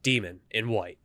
Demon in White.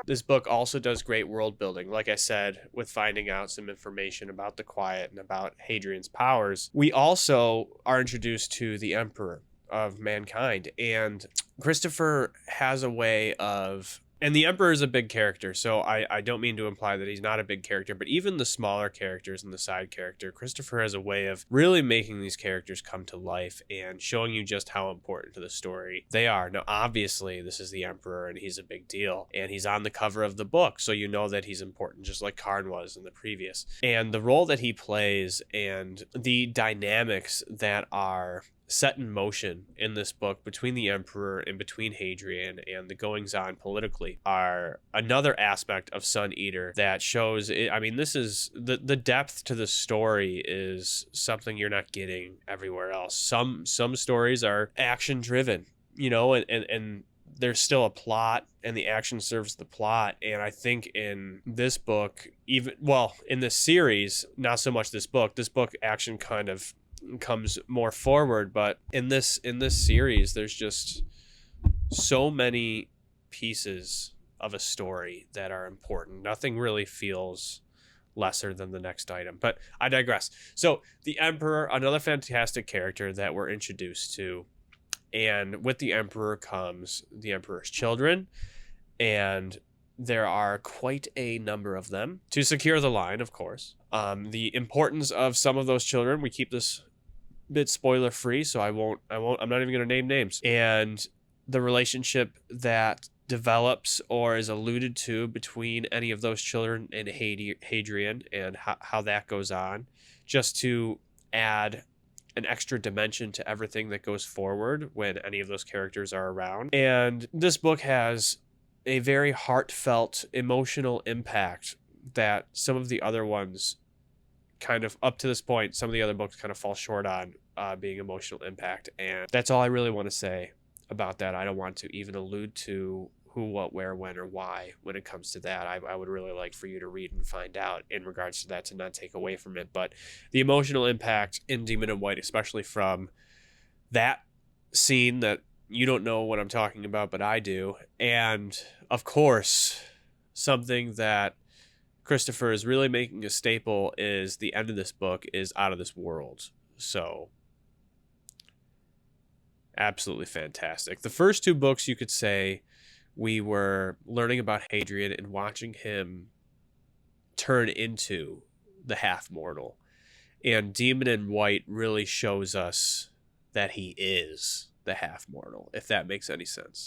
This book also does great world building. Like I said, with finding out some information about the Quiet and about Hadrian's powers, we also are introduced to the Emperor of mankind. And Christopher has a way of... And the Emperor is a big character, so I don't mean to imply that he's not a big character, but even the smaller characters and the side character, Christopher has a way of really making these characters come to life and showing you just how important to the story they are. Now, obviously, this is the Emperor, and he's a big deal, and he's on the cover of the book, so you know that he's important, just like Karn was in the previous. And the role that he plays and the dynamics that are set in motion in this book between the Emperor and between Hadrian and the goings-on politically are another aspect of Sun Eater that shows it. I mean, this is the depth to the story is something you're not getting everywhere else. Some stories are action driven, you know, and there's still a plot and the action serves the plot. And I think in this book, in this series, not so much this book action kind of comes more forward, but in this series there's just so many pieces of a story that are important. Nothing really feels lesser than the next item, but I digress. So the Emperor, another fantastic character that we're introduced to, and with the Emperor comes the Emperor's children, and there are quite a number of them to secure the line, of course. The importance of some of those children, we keep this bit spoiler free, so I'm not even going to name names. And the relationship that develops or is alluded to between any of those children and Hadrian, and how that goes on, just to add an extra dimension to everything that goes forward when any of those characters are around. And this book has a very heartfelt, emotional impact that some of the other ones kind of, up to this point, some of the other books kind of fall short on being emotional impact. And that's all I really want to say about that. I don't want to even allude to who, what, where, when, or why when it comes to that. I would really like for you to read and find out in regards to that, to not take away from it. But the emotional impact in Demon in White, especially from that scene that you don't know what I'm talking about, but I do. And of course, something that Christopher is really making a staple is the end of this book is out of this world. So absolutely fantastic. The first two books, you could say, we were learning about Hadrian and watching him turn into the half-mortal. And Demon in White really shows us that he is the half-mortal, if that makes any sense.